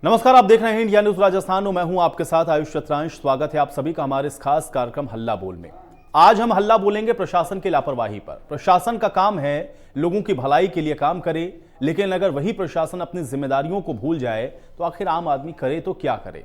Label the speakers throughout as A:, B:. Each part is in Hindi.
A: नमस्कार, आप देख रहे हैं इंडिया न्यूज राजस्थान और मैं हूं आपके साथ आयुष चतुरांश। स्वागत है आप सभी का हमारे इस खास कार्यक्रम हल्ला बोल में। आज हम हल्ला बोलेंगे प्रशासन की लापरवाही पर। प्रशासन का काम है लोगों की भलाई के लिए काम करे, लेकिन अगर वही प्रशासन अपनी जिम्मेदारियों को भूल जाए तो आखिर आम आदमी करे तो क्या करे।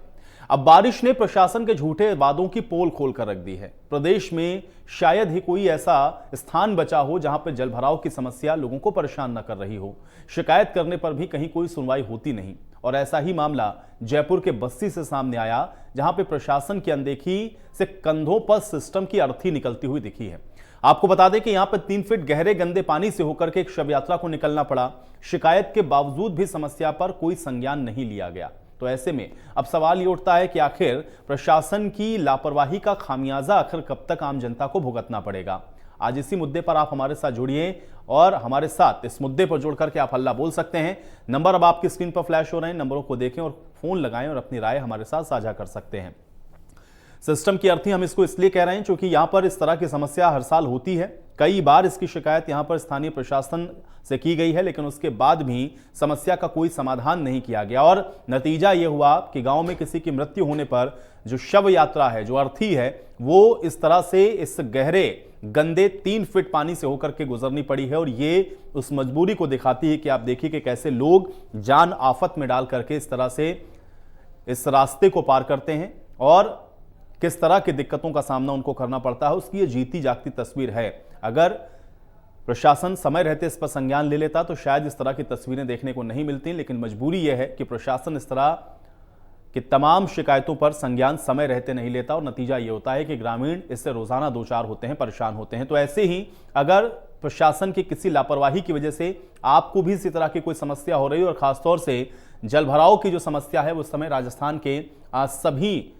A: अब बारिश ने प्रशासन के झूठे वादों की पोल खोल कर रख दी है। प्रदेश में शायद ही कोई ऐसा स्थान बचा हो जहां पर जलभराव की समस्या लोगों को परेशान न कर रही हो। शिकायत करने पर भी कहीं कोई सुनवाई होती नहीं। और ऐसा ही मामला जयपुर के बस्सी से सामने आया, जहां पे प्रशासन की अनदेखी से कंधों पर सिस्टम की अर्थी निकलती हुई दिखी है। आपको बता दें कि यहां पर 3 फीट गहरे गंदे पानी से होकर के एक शव यात्रा को निकलना पड़ा। शिकायत के बावजूद भी समस्या पर कोई संज्ञान नहीं लिया गया। तो ऐसे में अब सवाल ये उठता है कि आखिर प्रशासन की लापरवाही का खामियाजा आखिर कब तक आम जनता को भुगतना पड़ेगा। आज इसी मुद्दे पर आप हमारे साथ जुड़िए और हमारे साथ इस मुद्दे पर जोड़ करके आप हल्ला बोल सकते हैं। नंबर अब आपकी स्क्रीन पर फ्लैश हो रहे हैं, नंबरों को देखें और फोन लगाएं और अपनी राय हमारे साथ साझा कर सकते हैं। सिस्टम की अर्थी हम इसको इसलिए कह रहे हैं क्योंकि यहां पर इस तरह की समस्या हर साल होती है। कई बार इसकी शिकायत यहां पर स्थानीय प्रशासन से की गई है, लेकिन उसके बाद भी समस्या का कोई समाधान नहीं किया गया और नतीजा यह हुआ कि गांव में किसी की मृत्यु होने पर जो शव यात्रा है, जो अर्थी है, वो इस तरह से इस गहरे गंदे 3 फीट पानी से होकर के गुजरनी पड़ी है। और ये उस मजबूरी को दिखाती है कि आप देखिए कि कैसे लोग जान आफत में डाल करके इस तरह से इस रास्ते को पार करते हैं और किस तरह की दिक्कतों का सामना उनको करना पड़ता है। उसकी ये जीती जागती तस्वीर है। अगर प्रशासन समय रहते इस पर संज्ञान ले लेता तो शायद इस तरह की तस्वीरें देखने को नहीं मिलती, लेकिन मजबूरी यह है कि प्रशासन इस तरह कि तमाम शिकायतों पर संज्ञान समय रहते नहीं लेता और नतीजा यह होता है कि ग्रामीण इससे रोजाना दो चार होते हैं, परेशान होते हैं। तो ऐसे ही अगर प्रशासन की किसी लापरवाही की वजह से आपको भी इसी तरह की कोई समस्या हो रही है और खासतौर से जलभराव की जो समस्या है वो उस समय राजस्थान के सभी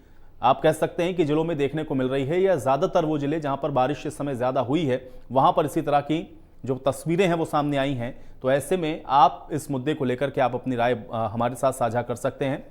A: आप कह सकते हैं कि जिलों में देखने को मिल रही है, या ज्यादातर वो जिले जहां पर बारिश इस समय ज्यादा हुई है वहां पर इसी तरह की जो तस्वीरें हैं वो सामने आई हैं। तो ऐसे में आप इस मुद्दे को लेकर के आप अपनी राय हमारे साथ साझा कर सकते हैं।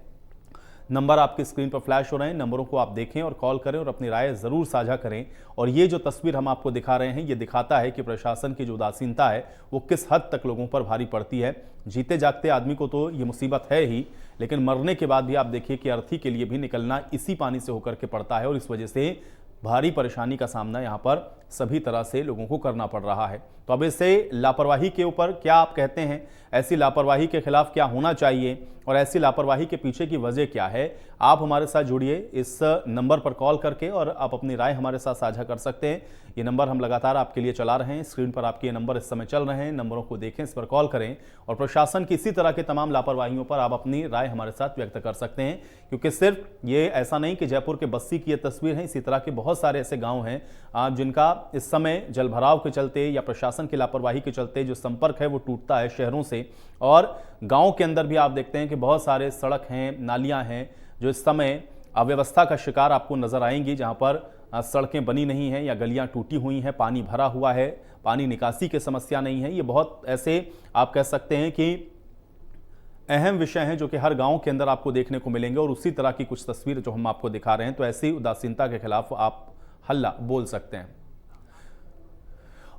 A: नंबर आपकी स्क्रीन पर फ्लैश हो रहे हैं, नंबरों को आप देखें और कॉल करें और अपनी राय जरूर साझा करें। और ये जो तस्वीर हम आपको दिखा रहे हैं ये दिखाता है कि प्रशासन की जो उदासीनता है वो किस हद तक लोगों पर भारी पड़ती है। जीते जागते आदमी को तो ये मुसीबत है ही, लेकिन मरने के बाद भी आप देखिए कि अर्थी के लिए भी निकलना इसी पानी से होकर के पड़ता है और इस वजह से भारी परेशानी का सामना यहाँ पर सभी तरह से लोगों को करना पड़ रहा है। तो अब इससे लापरवाही के ऊपर क्या आप कहते हैं, ऐसी लापरवाही के खिलाफ क्या होना चाहिए और ऐसी लापरवाही के पीछे की वजह क्या है? आप हमारे साथ जुड़िए इस नंबर पर कॉल करके और आप अपनी राय हमारे साथ साझा कर सकते हैं। ये नंबर हम लगातार आपके लिए चला रहे हैं, स्क्रीन पर आपके ये नंबर इस समय चल रहे हैं। नंबरों को देखें, इस पर कॉल करें और प्रशासन की इसी तरह के तमाम लापरवाहियों पर आप अपनी राय हमारे साथ व्यक्त कर सकते हैं। क्योंकि सिर्फ ये ऐसा नहीं कि जयपुर के बस्सी की ये तस्वीर है, इसी तरह के बहुत सारे ऐसे गाँव हैं जिनका इस समय जलभराव के चलते या प्रशासन की लापरवाही के चलते जो संपर्क है वो टूटता है शहरों से। और गांव के अंदर भी आप देखते हैं कि बहुत सारे सड़क हैं, नालियां हैं जो इस समय अव्यवस्था का शिकार आपको नजर आएंगी, जहां पर सड़कें बनी नहीं हैं या गलियां टूटी हुई हैं, पानी भरा हुआ है, पानी निकासी की समस्या नहीं है। ये बहुत ऐसे आप कह सकते हैं कि अहम विषय हैं जो कि हर गांव के अंदर आपको देखने को मिलेंगे और उसी तरह की कुछ तस्वीर जो हम आपको दिखा रहे हैं। तो ऐसी उदासीनता के खिलाफ आप हल्ला बोल सकते हैं।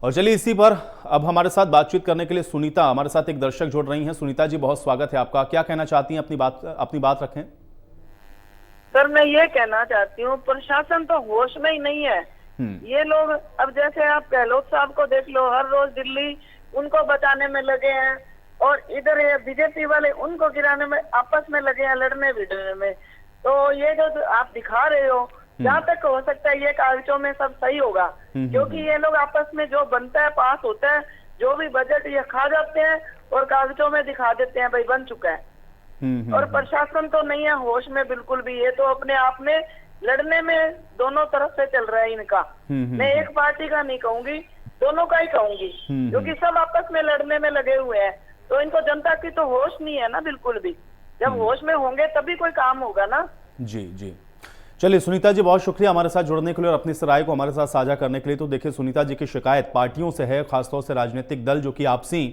A: और चलिए इसी पर अब हमारे साथ बातचीत करने के लिए सुनीता हमारे साथ एक दर्शक जुड़ रही हैं। सुनीता जी, बहुत स्वागत है आपका। क्या कहना चाहती हैं? अपनी बात रखें।
B: सर, मैं ये कहना चाहती हूँ प्रशासन तो होश में ही नहीं है। ये लोग अब जैसे आप गहलोत साहब को देख लो, हर रोज दिल्ली उनको बचाने में लगे हैं और इधर ये बीजेपी वाले उनको गिराने में आपस में लगे हैं, लड़ने भिड़ने में। तो ये जो आप दिखा रहे हो, जहाँ तक हो सकता है ये कागजों में सब सही होगा, क्योंकि ये लोग आपस में जो बनता है, पास होता है, जो भी बजट ये खा जाते हैं और कागजों में दिखा देते हैं भाई बन चुका है। और प्रशासन तो नहीं है होश में बिल्कुल भी। ये तो अपने आप में लड़ने में दोनों तरफ से चल रहा है इनका। मैं एक पार्टी का नहीं कहूंगी, दोनों का ही कहूंगी, क्योंकि सब आपस में लड़ने में लगे हुए हैं। तो इनको जनता की तो होश नहीं है ना बिल्कुल भी। जब होश में होंगे तभी कोई काम होगा ना।
A: जी जी, चलिए सुनीता जी, बहुत शुक्रिया हमारे साथ जुड़ने के लिए और अपनी इस राय को हमारे साथ साझा करने के लिए। तो देखिए सुनीता जी की शिकायत पार्टियों से है, खासतौर से राजनीतिक दल जो कि आपसी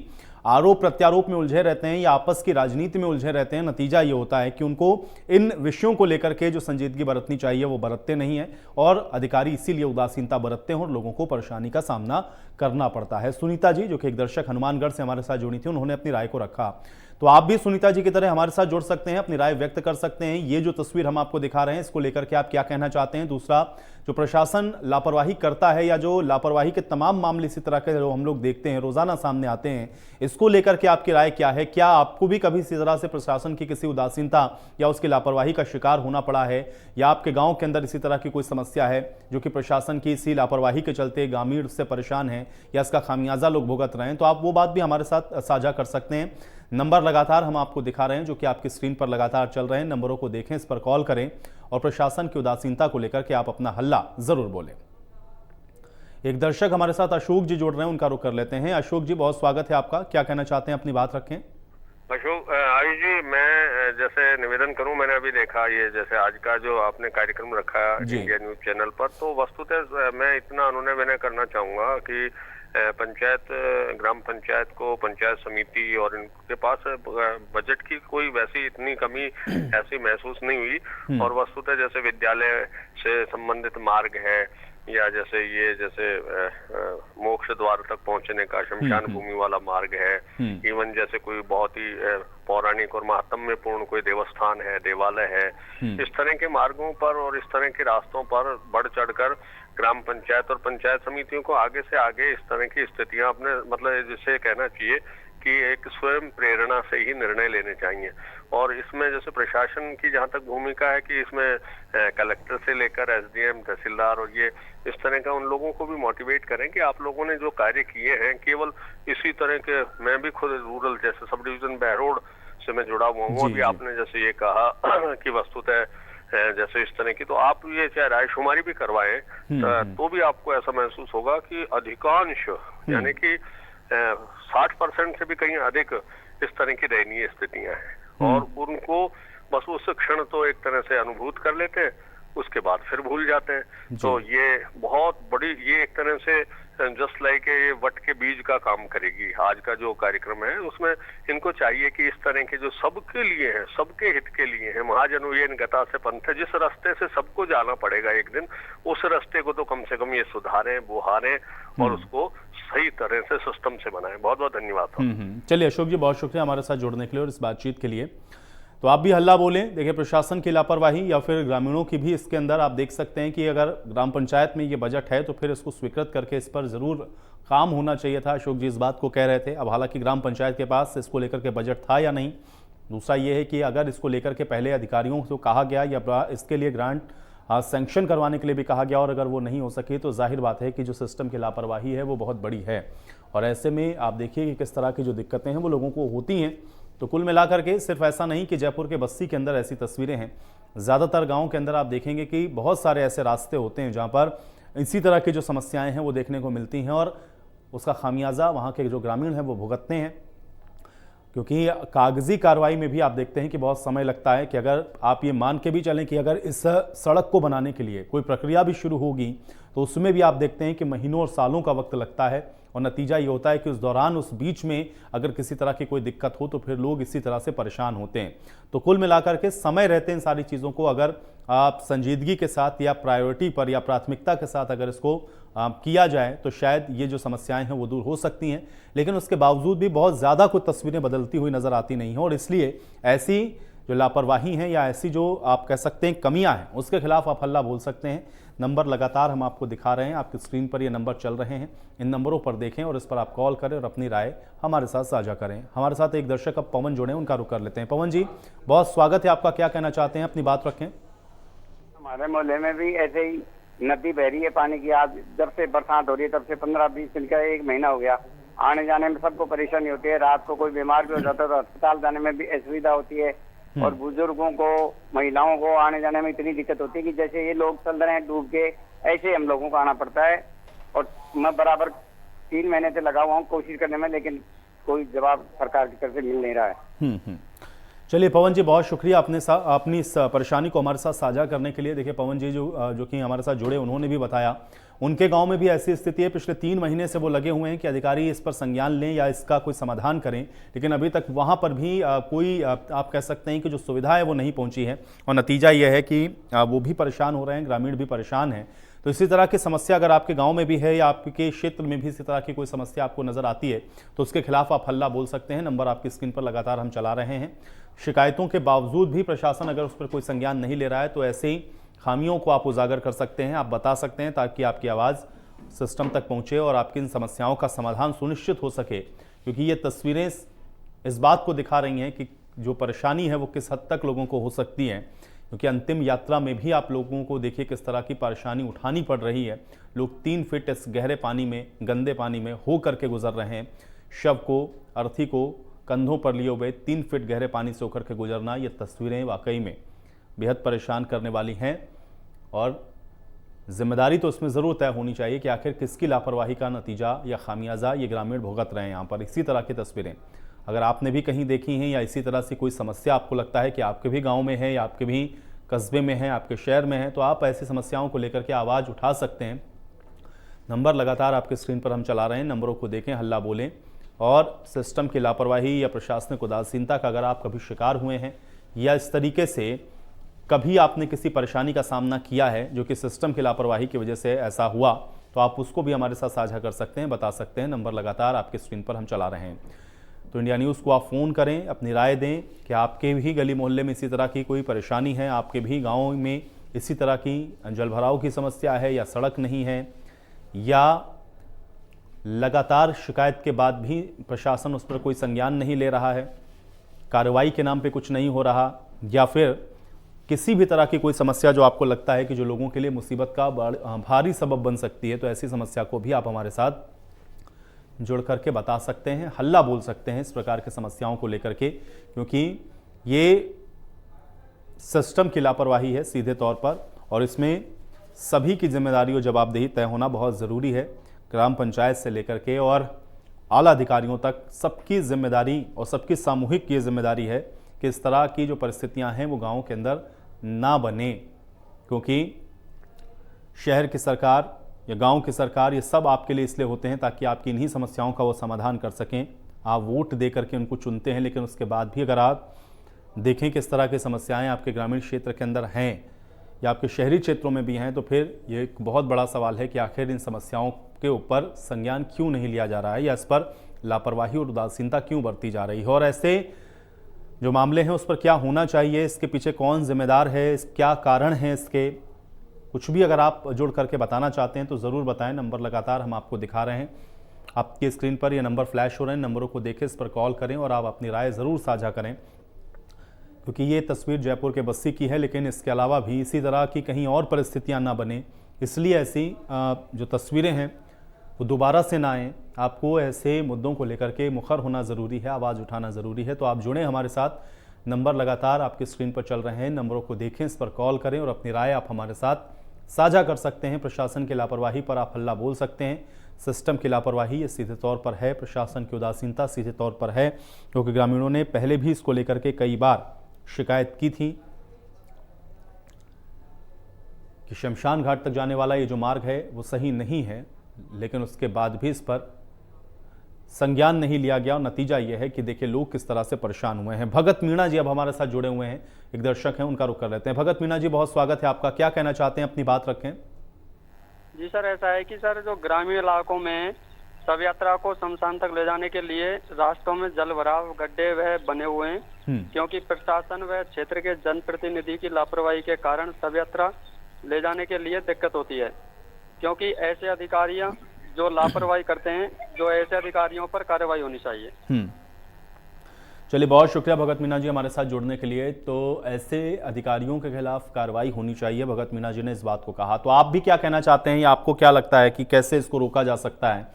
A: आरोप प्रत्यारोप में उलझे रहते हैं या आपस की राजनीति में उलझे रहते हैं। नतीजा ये होता है कि उनको इन विषयों को लेकर के जो संजीदगी बरतनी चाहिए वो बरतते नहीं है और अधिकारी इसीलिए उदासीनता बरतते हैं और लोगों को परेशानी का सामना करना पड़ता है। सुनीता जी, जो कि एक दर्शक हनुमानगढ़ से हमारे साथ जुड़ी थी, उन्होंने अपनी राय को रखा। तो आप भी सुनीता जी की तरह हमारे साथ जुड़ सकते हैं, अपनी राय व्यक्त कर सकते हैं। ये जो तस्वीर हम आपको दिखा रहे हैं, इसको लेकर के आप क्या कहना चाहते हैं? दूसरा, जो प्रशासन लापरवाही करता है या जो लापरवाही के तमाम मामले इसी तरह के जो हम लोग देखते हैं रोजाना सामने आते हैं, इसको लेकर के आपकी राय क्या है? क्या आपको भी कभी इसी तरह से प्रशासन की किसी उदासीनता या उसकी लापरवाही का शिकार होना पड़ा है, या आपके गांव के अंदर इसी तरह की कोई समस्या है जो कि प्रशासन की इसी लापरवाही के चलते ग्रामीण से परेशान है या इसका खामियाजा लोग भुगत रहे हैं? तो आप वो बात भी हमारे साथ साझा कर सकते हैं। नंबर लगातार हम आपको दिखा रहे हैं जो कि आपकी स्क्रीन पर लगातार चल रहे हैं। नंबरों को देखें, इस पर कॉल करें और प्रशासन की उदासीनता को लेकर के आप अपना हल्ला जरूर बोलें। एक दर्शक हमारे साथ अशोक जी जुड़ रहे हैं, उनका रुख कर लेते हैं। अशोक जी, बहुत स्वागत है आपका, क्या कहना चाहते हैं? अपनी बात रखें।
C: अशोक आयुष जी, मैं जैसे निवेदन करूं, मैंने अभी देखा ये जैसे आज का जो आपने कार्यक्रम रखा इंडिया न्यूज चैनल पर, तो वस्तुतः मैं इतना अनुनय विनय करना चाहूंगा कि पंचायत, ग्राम पंचायत को, पंचायत समिति और इनके पास बजट की कोई वैसी इतनी कमी ऐसी महसूस नहीं हुई। और वस्तुतः जैसे विद्यालय से संबंधित मार्ग है या जैसे ये जैसे मोक्ष द्वार तक पहुंचने का शमशान भूमि वाला मार्ग है, इवन जैसे कोई बहुत ही पौराणिक और महात्म्यपूर्ण कोई देवस्थान है, देवालय है, इस तरह के मार्गों पर और इस तरह के रास्तों पर बढ़ चढ़कर ग्राम पंचायत और पंचायत समितियों को आगे से आगे इस तरह की स्थितियां अपने मतलब जिसे कहना चाहिए कि एक स्वयं प्रेरणा से ही निर्णय लेने चाहिए। और इसमें जैसे प्रशासन की जहां तक भूमिका है कि इसमें कलेक्टर से लेकर एसडीएम, तहसीलदार और ये इस तरह का उन लोगों को भी मोटिवेट करें कि आप लोगों ने जो कार्य किए हैं केवल इसी तरह के, मैं भी खुद रूरल जैसे सब डिवीजन बहरोड से मैं जुड़ा हुआ हूँ। अभी आपने जैसे ये कहा कि वस्तुतः जैसे इस तरह की, तो आप ये चाहे रायशुमारी भी करवाएं तो भी आपको ऐसा महसूस होगा कि अधिकांश यानी कि 60% से भी कहीं अधिक इस तरह की दयनीय स्थितियां हैं और उनको बस उस क्षण तो एक तरह से अनुभूत कर लेते हैं, उसके बाद फिर भूल जाते हैं। तो ये बहुत बड़ी, ये एक तरह से जस्ट लाइक ये वट के बीज का काम करेगी। आज का जो कार्यक्रम है उसमें इनको चाहिए कि इस तरह के जो सबके लिए है, सबके हित के लिए है, महाजनुयेन गता से पंथ है, जिस रास्ते से सबको जाना पड़ेगा एक दिन, उस रास्ते को तो कम से कम ये सुधारें, बुहारें और उसको सही तरह से सिस्टम से बनाएं। बहुत बहुत धन्यवाद।
A: चलिए अशोक जी, बहुत शुक्रिया हमारे साथ जुड़ने के लिए और इस बातचीत के लिए। तो आप भी हल्ला बोलें। देखिए, प्रशासन की लापरवाही या फिर ग्रामीणों की भी इसके अंदर आप देख सकते हैं कि अगर ग्राम पंचायत में ये बजट है तो फिर इसको स्वीकृत करके इस पर ज़रूर काम होना चाहिए था। अशोक जी इस बात को कह रहे थे। अब हालांकि ग्राम पंचायत के पास इसको लेकर के बजट था या नहीं। दूसरा ये है कि अगर इसको लेकर के पहले अधिकारियों को कहा गया या इसके लिए ग्रांट सैंक्शन करवाने के लिए भी कहा गया और अगर वो नहीं हो सके तो जाहिर बात है कि जो सिस्टम की लापरवाही है वो बहुत बड़ी है। और ऐसे में आप देखिए कि किस तरह की जो दिक्कतें हैं वो लोगों को होती हैं। तो कुल मिलाकर के सिर्फ ऐसा नहीं कि जयपुर के बस्ती के अंदर ऐसी तस्वीरें हैं, ज़्यादातर गाँव के अंदर आप देखेंगे कि बहुत सारे ऐसे रास्ते होते हैं जहाँ पर इसी तरह की जो समस्याएं हैं वो देखने को मिलती हैं और उसका खामियाजा वहाँ के जो ग्रामीण हैं वो भुगतते हैं। क्योंकि कागजी कार्रवाई में भी आप देखते हैं कि बहुत समय लगता है कि अगर आप ये मान के भी चलें कि अगर इस सड़क को बनाने के लिए कोई प्रक्रिया भी शुरू होगी तो उसमें भी आप देखते हैं कि महीनों और सालों का वक्त लगता है और नतीजा ये होता है कि उस दौरान, उस बीच में अगर किसी तरह की कोई दिक्कत हो तो फिर लोग इसी तरह से परेशान होते हैं। तो कुल मिलाकर के समय रहते इन सारी चीज़ों को अगर आप संजीदगी के साथ या प्रायोरिटी पर या प्राथमिकता के साथ अगर इसको किया जाए तो शायद ये जो समस्याएं हैं वो दूर हो सकती हैं। लेकिन उसके बावजूद भी बहुत ज़्यादा कुछ तस्वीरें बदलती हुई नज़र आती नहीं हैं और इसलिए ऐसी जो लापरवाही हैं या ऐसी जो आप कह सकते हैं कमियां हैं उसके खिलाफ आप हल्ला बोल सकते हैं। नंबर लगातार हम आपको दिखा रहे हैं, आपकी स्क्रीन पर ये नंबर चल रहे हैं, इन नंबरों पर देखें और इस पर आप कॉल करें और अपनी राय हमारे साथ साझा करें। हमारे साथ एक दर्शक अब पवन जुड़े, उनका रुख कर लेते हैं। पवन जी, बहुत स्वागत है आपका, क्या कहना चाहते हैं? अपनी बात रखें।
D: हमारे मोहल्ले में भी ऐसे ही नदी बह रही है पानी की। आज जब से बरसात हो रही है तब से 15-20 दिन का 1 महीना हो गया। आने जाने में सबको परेशानी होती है। रात को कोई बीमार भी हो जाता है तो अस्पताल जाने में भी असुविधा होती है और बुजुर्गों को, महिलाओं को आने जाने में इतनी दिक्कत होती है कि जैसे ये लोग चल रहे हैं डूब के, ऐसे हम लोगों को आना पड़ता है। और मैं बराबर 3 महीने से लगा हुआ हूँ कोशिश करने में, लेकिन कोई जवाब सरकार की तरफ से मिल नहीं रहा है।
A: चलिए पवन जी, बहुत शुक्रिया अपनी इस परेशानी को हमारे साथ साझा करने के लिए। देखिए पवन जी जो कि हमारे साथ जुड़े, उन्होंने भी बताया उनके गांव में भी ऐसी स्थिति है। पिछले 3 महीने से वो लगे हुए हैं कि अधिकारी इस पर संज्ञान लें या इसका कोई समाधान करें, लेकिन अभी तक वहां पर भी कोई आप कह सकते हैं कि जो सुविधा है वो नहीं पहुंची है। और नतीजा यह है कि वो भी परेशान हो रहे हैं, ग्रामीण भी परेशान हैं। तो इसी तरह की समस्या अगर आपके गांव में भी है या आपके क्षेत्र में भी इसी तरह की कोई समस्या आपको नजर आती है तो उसके खिलाफ आप हल्ला बोल सकते हैं। नंबर आपकी स्क्रीन पर लगातार हम चला रहे हैं। शिकायतों के बावजूद भी प्रशासन अगर उस पर कोई संज्ञान नहीं ले रहा है तो ऐसे ही खामियों को आप उजागर कर सकते हैं, आप बता सकते हैं, ताकि आपकी आवाज़ सिस्टम तक पहुंचे और आपकी इन समस्याओं का समाधान सुनिश्चित हो सके। क्योंकि ये तस्वीरें इस बात को दिखा रही हैं कि जो परेशानी है वो किस हद तक लोगों को हो सकती है। क्योंकि अंतिम यात्रा में भी आप लोगों को देखिए किस तरह की परेशानी उठानी पड़ रही है। लोग 3 फीट इस गहरे पानी में, गंदे पानी में हो करके गुजर रहे हैं। शव को, अर्थी को कंधों पर लिए हुए 3 फीट गहरे पानी से होकर के गुजरना, ये तस्वीरें वाकई में बेहद परेशान करने वाली हैं। और जिम्मेदारी तो इसमें ज़रूर तय होनी चाहिए कि आखिर किसकी लापरवाही का नतीजा या खामियाजा ये ग्रामीण भुगत रहे हैं। यहाँ पर इसी तरह की तस्वीरें अगर आपने भी कहीं देखी हैं या इसी तरह से कोई समस्या आपको लगता है कि आपके भी गांव में है या आपके भी कस्बे में है, आपके शहर में है, तो आप ऐसी समस्याओं को लेकर के आवाज़ उठा सकते हैं। नंबर लगातार आपके स्क्रीन पर हम चला रहे हैं, नंबरों को देखें, हल्ला बोलें। और सिस्टम की लापरवाही या प्रशासनिक उदासीनता का अगर आप कभी शिकार हुए हैं या इस तरीके से कभी आपने किसी परेशानी का सामना किया है जो कि सिस्टम की लापरवाही की वजह से ऐसा हुआ, तो आप उसको भी हमारे साथ साझा कर सकते हैं, बता सकते हैं। नंबर लगातार आपके स्क्रीन पर हम चला रहे हैं। तो इंडिया न्यूज़ को आप फ़ोन करें, अपनी राय दें कि आपके भी गली मोहल्ले में इसी तरह की कोई परेशानी है, आपके भी गाँव में इसी तरह की जलभराव की समस्या है या सड़क नहीं है, या लगातार शिकायत के बाद भी प्रशासन उस पर कोई संज्ञान नहीं ले रहा है, कार्रवाई के नाम पे कुछ नहीं हो रहा, या फिर किसी भी तरह की कोई समस्या जो आपको लगता है कि जो लोगों के लिए मुसीबत का भारी सबब बन सकती है, तो ऐसी समस्या को भी आप हमारे साथ जुड़ करके बता सकते हैं, हल्ला बोल सकते हैं इस प्रकार की समस्याओं को लेकर के। क्योंकि ये सिस्टम की लापरवाही है सीधे तौर पर, और इसमें सभी की जिम्मेदारी और जवाबदेही तय होना बहुत ज़रूरी है। ग्राम पंचायत से लेकर के और आला अधिकारियों तक सबकी जिम्मेदारी और सबकी सामूहिक ये जिम्मेदारी है कि इस तरह की जो परिस्थितियां हैं वो गाँव के अंदर ना बने। क्योंकि शहर की सरकार या गांव की सरकार, ये सब आपके लिए इसलिए होते हैं ताकि आपकी इन्हीं समस्याओं का वो समाधान कर सकें। आप वोट दे करके उनको चुनते हैं, लेकिन उसके बाद भी अगर आप देखें किस तरह की समस्याएं आपके ग्रामीण क्षेत्र के अंदर हैं या आपके शहरी क्षेत्रों में भी हैं, तो फिर ये एक बहुत बड़ा सवाल है कि आखिर इन समस्याओं के ऊपर संज्ञान क्यों नहीं लिया जा रहा है या इस पर लापरवाही और उदासीनता क्यों बरती जा रही है। और ऐसे जो मामले हैं उस पर क्या होना चाहिए, इसके पीछे कौन जिम्मेदार है, क्या कारण है इसके, कुछ भी अगर आप जुड़ करके बताना चाहते हैं तो ज़रूर बताएं। नंबर लगातार हम आपको दिखा रहे हैं, आपकी स्क्रीन पर ये नंबर फ्लैश हो रहे हैं। नंबरों को देखें, इस पर कॉल करें और आप अपनी राय ज़रूर साझा करें। क्योंकि ये तस्वीर जयपुर के बस्सी की है, लेकिन इसके अलावा भी इसी तरह की कहीं और परिस्थितियाँ ना बने, इसलिए ऐसी जो तस्वीरें हैं वो दोबारा से ना आएँ। आपको ऐसे मुद्दों को लेकर के मुखर होना ज़रूरी है, आवाज़ उठाना ज़रूरी है। तो आप जुड़ें हमारे साथ। नंबर लगातार आपकी स्क्रीन पर चल रहे हैं, नंबरों को देखें, इस पर कॉल करें और अपनी राय आप हमारे साथ साझा कर सकते हैं। प्रशासन की लापरवाही पर आप हल्ला बोल सकते हैं। सिस्टम की लापरवाही ये सीधे तौर पर है, प्रशासन की उदासीनता सीधे तौर पर है, क्योंकि ग्रामीणों ने पहले भी इसको लेकर के कई बार शिकायत की थी कि शमशान घाट तक जाने वाला ये जो मार्ग है वो सही नहीं है, लेकिन उसके बाद भी इस पर संज्ञान नहीं लिया गया। और नतीजा यह है कि देखिए लोग किस तरह से परेशान हुए हैं। भगत मीणा जी अब हमारे साथ जुड़े हुए हैं, एक दर्शक हैं, उनका रुख कर लेते हैं। भगत मीणा जी, बहुत स्वागत है आपका, क्या कहना चाहते हैं, अपनी बात रखें।
E: जी सर, ऐसा है कि सर जो ग्रामीण इलाकों में शव यात्रा को शमशान तक ले जाने के लिए रास्तों में जल भराव, गड्ढे वह बने हुए हैं, क्योंकि प्रशासन व क्षेत्र के जनप्रतिनिधि की लापरवाही के कारण शव यात्रा ले जाने के लिए दिक्कत होती है। क्योंकि ऐसे अधिकारियां जो लापरवाही करते हैं, जो ऐसे अधिकारियों पर कार्रवाई होनी चाहिए।
A: चलिए, बहुत शुक्रिया भगत मीणा जी हमारे साथ जुड़ने के लिए। तो ऐसे अधिकारियों के खिलाफ कार्रवाई होनी चाहिए, भगत मीणा जी ने इस बात को कहा। तो आप भी क्या कहना चाहते हैं या आपको क्या लगता है कि कैसे इसको रोका जा सकता है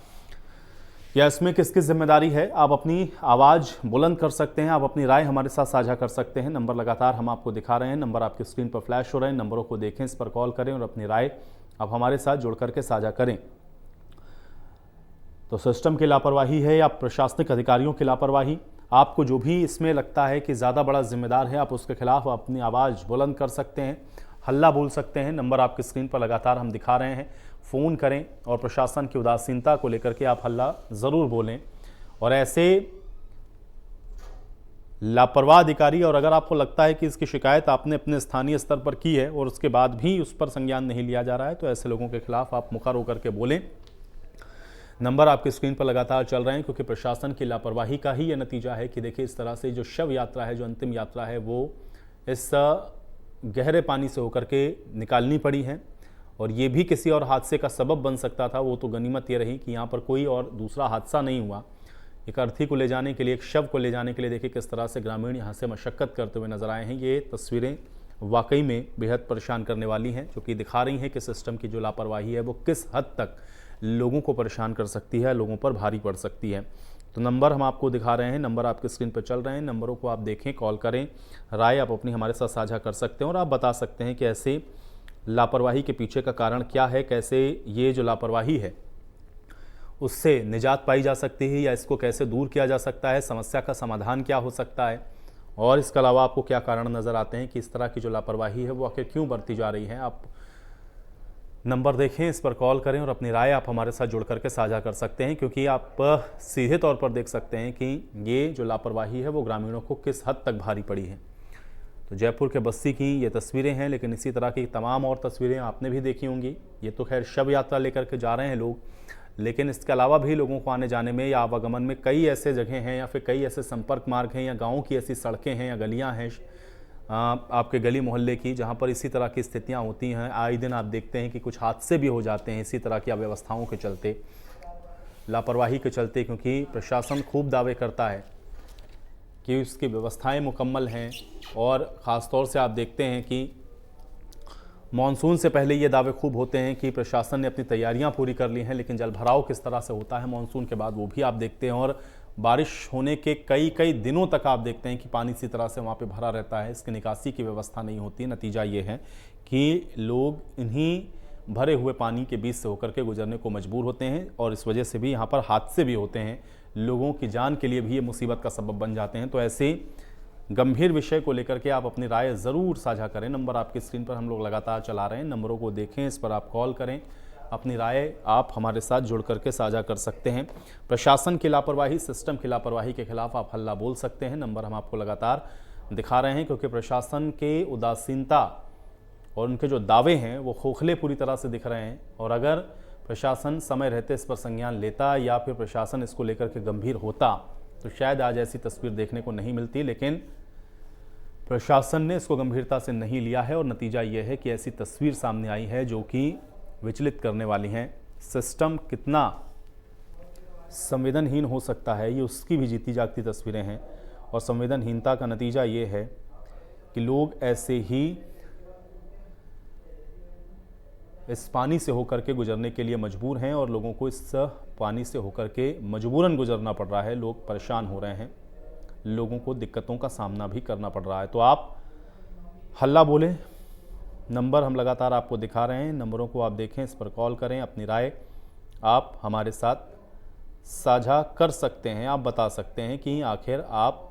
A: या इसमें किसकी जिम्मेदारी है? आप अपनी आवाज़ बुलंद कर सकते हैं, आप अपनी राय हमारे साथ साझा कर सकते हैं। नंबर लगातार हम आपको दिखा रहे हैं, नंबर आपकी स्क्रीन पर फ्लैश हो रहे हैं। नंबरों को देखें, इस पर कॉल करें और अपनी राय आप हमारे साथ जुड़ करके साझा करें। तो सिस्टम की लापरवाही है या प्रशासनिक अधिकारियों की लापरवाही, आपको जो भी इसमें लगता है कि ज़्यादा बड़ा जिम्मेदार है, आप उसके खिलाफ अपनी आवाज़ बुलंद कर सकते हैं, हल्ला बोल सकते हैं। नंबर आपकी स्क्रीन पर लगातार हम दिखा रहे हैं, फ़ोन करें और प्रशासन की उदासीनता को लेकर के आप हल्ला ज़रूर बोलें। और ऐसे लापरवाह अधिकारी, और अगर आपको लगता है कि इसकी शिकायत आपने अपने स्थानीय स्तर पर की है और उसके बाद भी उस पर संज्ञान नहीं लिया जा रहा है, तो ऐसे लोगों के खिलाफ आप मुखर होकर के बोलें। नंबर आपकी स्क्रीन पर लगातार चल रहे हैं, क्योंकि प्रशासन की लापरवाही का ही ये नतीजा है कि देखिए इस तरह से जो शव यात्रा है, जो अंतिम यात्रा है, वो इस गहरे पानी से होकर के निकालनी पड़ी है। और ये भी किसी और हादसे का सबब बन सकता था। वो तो गनीमत ये रही कि यहाँ पर कोई और दूसरा हादसा नहीं हुआ। एक अर्थी को ले जाने के लिए, एक शव को ले जाने के लिए देखिए किस तरह से ग्रामीण यहाँ से मशक्क़त करते हुए नजर आए हैं। ये तस्वीरें वाकई में बेहद परेशान करने वाली हैं, जो कि दिखा रही हैं कि सिस्टम की जो लापरवाही है वो किस हद तक लोगों को परेशान कर सकती है, लोगों पर भारी पड़ सकती है। तो नंबर हम आपको दिखा रहे हैं, नंबर आपके स्क्रीन पर चल रहे हैं, नंबरों को आप देखें, कॉल करें, राय आप अपनी हमारे साथ साझा कर सकते हैं और आप बता सकते हैं कि ऐसे लापरवाही के पीछे का कारण क्या है, कैसे ये जो लापरवाही है उससे निजात पाई जा सकती है या इसको कैसे दूर किया जा सकता है, समस्या का समाधान क्या हो सकता है, और इसके अलावा आपको क्या कारण नज़र आते हैं कि इस तरह की जो लापरवाही है वो आखिर क्यों बढ़ती जा रही है। आप नंबर देखें, इस पर कॉल करें और अपनी राय आप हमारे साथ जुड़ करके साझा कर सकते हैं, क्योंकि आप सीधे तौर पर देख सकते हैं कि ये जो लापरवाही है वो ग्रामीणों को किस हद तक भारी पड़ी है। तो जयपुर के बस्ती की ये तस्वीरें हैं, लेकिन इसी तरह की तमाम और तस्वीरें आपने भी देखी होंगी। ये तो खैर शव यात्रा लेकर के जा रहे हैं लोग, लेकिन इसके अलावा भी लोगों को आने जाने में या आवागमन में कई ऐसे जगह हैं या फिर कई ऐसे संपर्क मार्ग हैं या गाँव की ऐसी सड़कें हैं या गलियाँ हैं आपके गली मोहल्ले की, जहाँ पर इसी तरह की स्थितियाँ होती हैं। आए दिन आप देखते हैं कि कुछ हादसे भी हो जाते हैं इसी तरह की अव्यवस्थाओं के चलते, लापरवाही के चलते, क्योंकि प्रशासन खूब दावे करता है कि उसकी व्यवस्थाएं मुकम्मल हैं। और ख़ास तौर से आप देखते हैं कि मानसून से पहले ये दावे खूब होते हैं कि प्रशासन ने अपनी तैयारियां पूरी कर ली हैं, लेकिन जलभराव किस तरह से होता है मानसून के बाद वो भी आप देखते हैं। और बारिश होने के कई दिनों तक आप देखते हैं कि पानी इसी तरह से वहाँ पे भरा रहता है, इसकी निकासी की व्यवस्था नहीं होती। नतीजा ये है कि लोग इन्हीं भरे हुए पानी के बीच से होकर के गुजरने को मजबूर होते हैं और इस वजह से भी यहाँ पर हादसे भी होते हैं, लोगों की जान के लिए भी ये मुसीबत का सबब बन जाते हैं। तो ऐसे गंभीर विषय को लेकर के आप अपनी राय ज़रूर साझा करें। नंबर आपकी स्क्रीन पर हम लोग लगातार चला रहे हैं, नंबरों को देखें, इस पर आप कॉल करें, अपनी राय आप हमारे साथ जुड़ करके साझा कर सकते हैं। प्रशासन की लापरवाही, सिस्टम की लापरवाही के खिलाफ आप हल्ला बोल सकते हैं। नंबर हम आपको लगातार दिखा रहे हैं, क्योंकि प्रशासन के उदासीनता और उनके जो दावे हैं वो खोखले पूरी तरह से दिख रहे हैं। और अगर प्रशासन समय रहते इस पर संज्ञान लेता या फिर प्रशासन इसको लेकर के गंभीर होता तो शायद आज ऐसी तस्वीर देखने को नहीं मिलती, लेकिन प्रशासन ने इसको गंभीरता से नहीं लिया है और नतीजा ये है कि ऐसी तस्वीर सामने आई है जो कि विचलित करने वाली हैं। सिस्टम कितना संवेदनहीन हो सकता है ये उसकी भी जीती जागती तस्वीरें हैं, और संवेदनहीनता का नतीजा ये है कि लोग ऐसे ही इस पानी से होकर के गुजरने के लिए मजबूर हैं और लोगों को इस पानी से होकर के मजबूरन गुजरना पड़ रहा है। लोग परेशान हो रहे हैं, लोगों को दिक्कतों का सामना भी करना पड़ रहा है। तो आप हल्ला बोलें, नंबर हम लगातार आपको दिखा रहे हैं, नंबरों को आप देखें, इस पर कॉल करें, अपनी राय आप हमारे साथ साझा कर सकते हैं। आप बता सकते हैं कि आखिर आप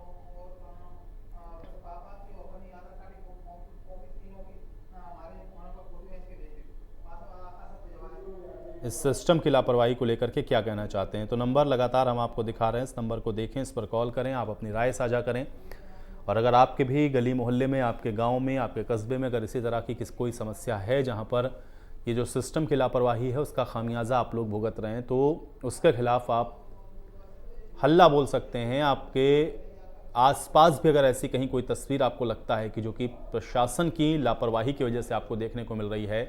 A: इस सिस्टम की लापरवाही को लेकर के क्या कहना चाहते हैं। तो नंबर लगातार हम आपको दिखा रहे हैं, इस नंबर को देखें, इस पर कॉल करें, आप अपनी राय साझा करें। और अगर आपके भी गली मोहल्ले में, आपके गांव में, आपके कस्बे में अगर इसी तरह की कोई समस्या है जहां पर ये जो सिस्टम की लापरवाही है उसका खामियाजा आप लोग भुगत रहे हैं, तो उसके खिलाफ आप हल्ला बोल सकते हैं। आपके आसपास भी अगर ऐसी कहीं कोई तस्वीर आपको लगता है कि जो कि प्रशासन की लापरवाही की वजह से आपको देखने को मिल रही है,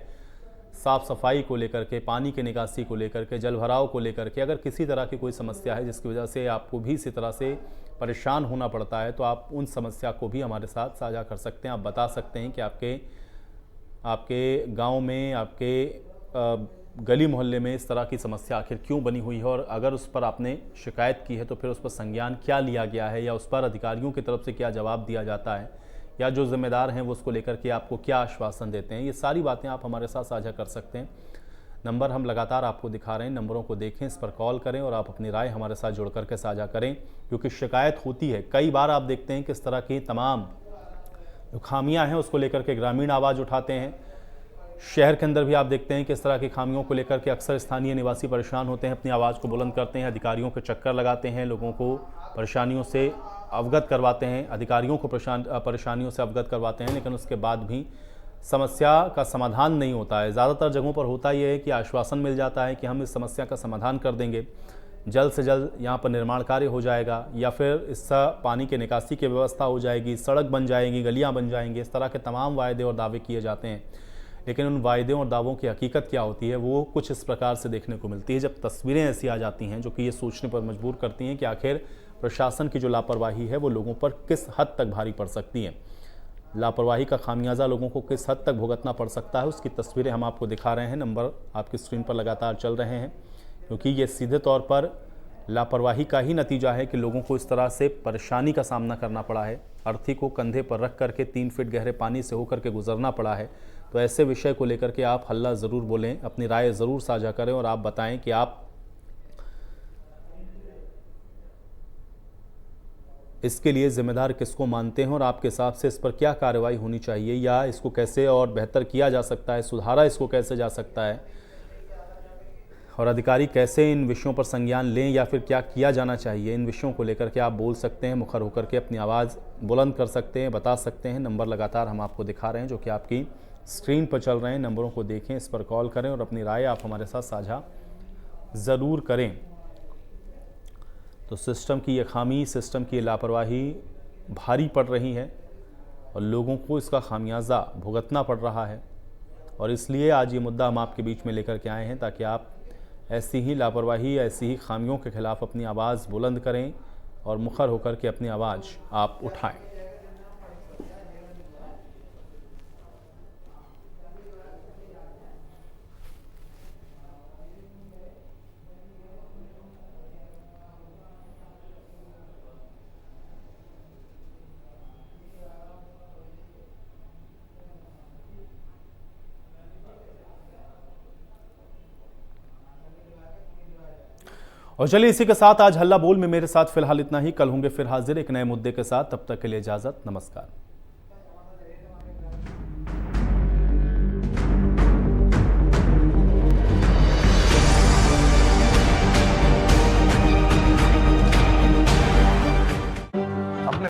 A: साफ़ सफाई को लेकर के, पानी की निकासी को लेकर के, जलभराव को लेकर के, अगर किसी तरह की कोई समस्या है जिसकी वजह से आपको भी इसी तरह से परेशान होना पड़ता है, तो आप उन समस्या को भी हमारे साथ साझा कर सकते हैं। आप बता सकते हैं कि आपके गांव में, आपके गली मोहल्ले में इस तरह की समस्या आखिर क्यों बनी हुई है, और अगर उस पर आपने शिकायत की है तो फिर उस पर संज्ञान क्या लिया गया है या उस पर अधिकारियों की तरफ से क्या जवाब दिया जाता है, या जो जिम्मेदार हैं वो उसको लेकर के आपको क्या आश्वासन देते हैं। ये सारी बातें आप हमारे साथ साझा कर सकते हैं। नंबर हम लगातार आपको दिखा रहे हैं, नंबरों को देखें, इस पर कॉल करें और आप अपनी राय हमारे साथ जुड़ करके साझा करें, क्योंकि शिकायत होती है। कई बार आप देखते हैं किस तरह की तमाम जो खामियां हैं उसको लेकर के ग्रामीण आवाज़ उठाते हैं। शहर के अंदर भी आप देखते हैं किस तरह की खामियों को लेकर के अक्सर स्थानीय निवासी परेशान होते हैं, अपनी आवाज़ को बुलंद करते हैं, अधिकारियों के चक्कर लगाते हैं, लोगों को परेशानियों से अवगत करवाते हैं, अधिकारियों को परेशानियों से अवगत करवाते हैं, लेकिन उसके बाद भी समस्या का समाधान नहीं होता है। ज़्यादातर जगहों पर होता यह है कि आश्वासन मिल जाता है कि हम इस समस्या का समाधान कर देंगे, जल्द से जल्द यहाँ पर निर्माण कार्य हो जाएगा, या फिर इससे पानी के निकासी की व्यवस्था हो जाएगी, सड़क बन जाएगी, गलियाँ बन जाएंगी। इस तरह के तमाम वायदे और दावे किए जाते हैं, लेकिन उन वायदों और दावों की हकीकत क्या होती है वो कुछ इस प्रकार से देखने को मिलती है, जब तस्वीरें ऐसी आ जाती हैं जो कि ये सोचने पर मजबूर करती हैं कि आखिर प्रशासन की जो लापरवाही है वो लोगों पर किस हद तक भारी पड़ सकती है, लापरवाही का खामियाजा लोगों को किस हद तक भुगतना पड़ सकता है। उसकी तस्वीरें हम आपको दिखा रहे हैं, नंबर आपकी स्क्रीन पर लगातार चल रहे हैं, क्योंकि ये सीधे तौर पर लापरवाही का ही नतीजा है कि लोगों को इस तरह से परेशानी का सामना करना पड़ा है। अर्थी को कंधे पर रख करके 3 फीट गहरे पानी से होकर के गुजरना पड़ा है। तो ऐसे विषय को लेकर के आप हल्ला ज़रूर बोलें, अपनी राय ज़रूर साझा करें और आप बताएं कि आप इसके लिए जिम्मेदार किसको मानते हैं और आपके हिसाब से इस पर क्या कार्रवाई होनी चाहिए, या इसको कैसे और बेहतर किया जा सकता है, सुधारा इसको कैसे जा सकता है, और अधिकारी कैसे इन विषयों पर संज्ञान लें, या फिर क्या किया जाना चाहिए। इन विषयों को लेकर के आप बोल सकते हैं, मुखर होकर के अपनी आवाज़ बुलंद कर सकते हैं, बता सकते हैं। नंबर लगातार हम आपको दिखा रहे हैं जो कि आपकी स्क्रीन पर चल रहे हैं, नंबरों को देखें, इस पर कॉल करें और अपनी राय आप हमारे साथ साझा ज़रूर करें। तो सिस्टम की ये खामी, सिस्टम की लापरवाही भारी पड़ रही है और लोगों को इसका खामियाजा भुगतना पड़ रहा है, और इसलिए आज ये मुद्दा हम आपके बीच में लेकर के आए हैं ताकि आप ऐसी ही लापरवाही, ऐसी ही खामियों के खिलाफ अपनी आवाज़ बुलंद करें और मुखर होकर के अपनी आवाज़ आप उठाएं। और चलिए इसी के साथ आज हल्ला बोल में मेरे साथ फिलहाल इतना ही। कल होंगे फिर हाजिर एक नए मुद्दे के साथ, तब तक के लिए इजाजत, नमस्कार।